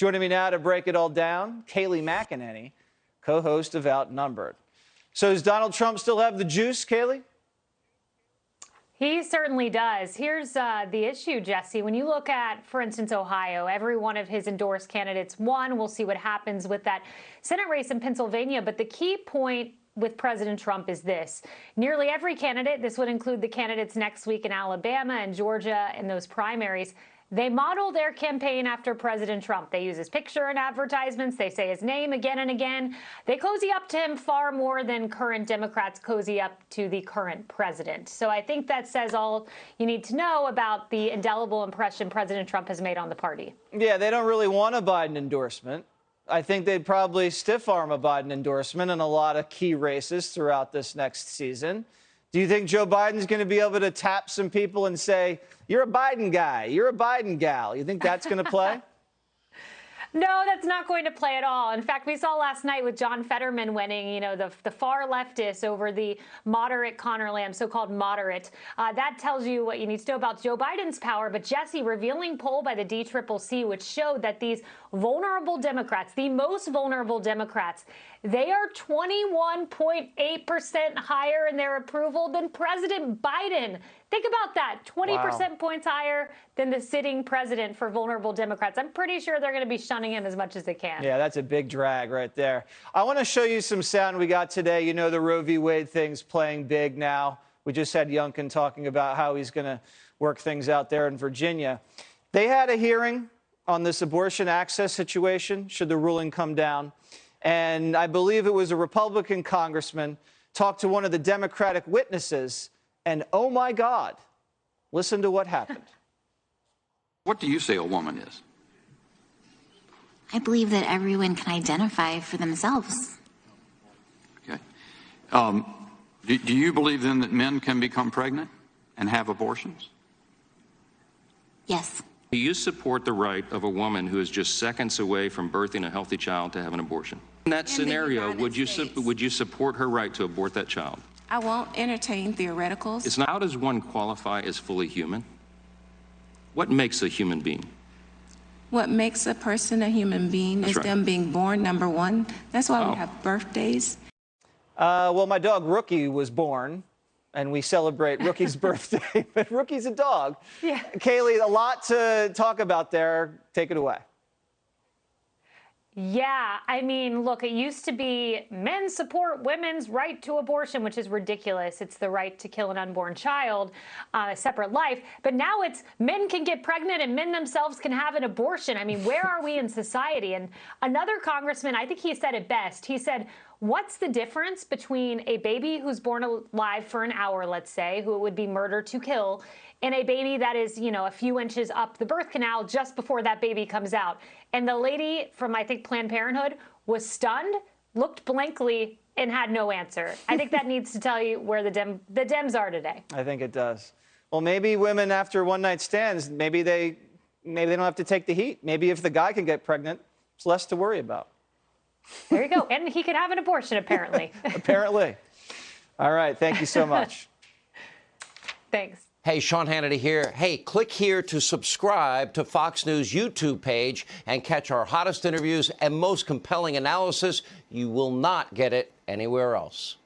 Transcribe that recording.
Joining me now to break it all down, Kayleigh McEnany, co-host of Outnumbered. So does Donald Trump still have the juice, Kayleigh? He certainly does. Here's the issue, Jesse. When you look at, for instance, Ohio, every one of his endorsed candidates won. We'll see what happens with that Senate race in Pennsylvania. But the key point with President Trump is this. Nearly every candidate, this would include the candidates next week in Alabama and Georgia in those primaries, they model their campaign after President Trump. They use his picture in advertisements. They say his name again and again. They cozy up to him far more than current Democrats cozy up to the current president. So I think that says all you need to know about the indelible impression President Trump has made on the party. Yeah, they don't really want a Biden endorsement. I think they'd probably stiff-arm a Biden endorsement in a lot of key races throughout this next season. Do you think Joe Biden's going to be able to tap some people and say, you're a Biden guy, you're a Biden gal? You think that's going to play? No, that's not going to play at all. In fact, we saw last night with John Fetterman winning, the far leftists over the moderate Conor Lamb, so-called moderate. That tells you what you need to know about Joe Biden's power. But Jesse, revealing poll by the DCCC, which showed that these vulnerable Democrats, the most vulnerable Democrats, they are 21.8% higher in their approval than President Biden. Think about that, 20% points higher than the sitting president for vulnerable Democrats. I'm pretty sure they're going to be shunning him as much as they can. Yeah, that's a big drag right there. I want to show you some sound we got today. You know, the Roe v. Wade thing's playing big now. We just had Youngkin talking about how he's going to work things out there in Virginia. They had a hearing on this abortion access situation, should the ruling come down. And I believe it was a Republican congressman talked to one of the Democratic witnesses. And oh my God, listen to what happened. What do you say a woman is? I believe that everyone can identify for themselves. Okay. Do you believe then that men can become pregnant and have abortions? Yes. Do you support the right of a woman who is just seconds away from birthing a healthy child to have an abortion? In that scenario, would you support her right to abort that child? I won't entertain theoreticals. It's not, how does one qualify as fully human? What makes a human being? What makes a person a human being is them being born, number one. That's why we have birthdays. Well, my dog Rookie was born, and we celebrate Rookie's birthday, but Rookie's a dog. Yeah. Kayleigh, a lot to talk about there. Take it away. Yeah, I mean, look, it used to be men support women's right to abortion, which is ridiculous. It's the right to kill an unborn child, a separate life. But now it's men can get pregnant and men themselves can have an abortion. I mean, where are we in society? And another congressman, I think he said it best. He said, what's the difference between a baby who's born alive for an hour, let's say, who it would be murder to kill, and a baby that is, a few inches up the birth canal just before that baby comes out? And the lady from, I think, Planned Parenthood was stunned, looked blankly, and had no answer. I think that needs to tell you where the Dems are today. I think it does. Well, maybe women after one-night stands, maybe they don't have to take the heat. Maybe if the guy can get pregnant, it's less to worry about. There you go. And he could have an abortion, apparently. Apparently. All right. Thank you so much. Thanks. Hey, Sean Hannity here. Hey, click here to subscribe to Fox News YouTube page and catch our hottest interviews and most compelling analysis. You will not get it anywhere else.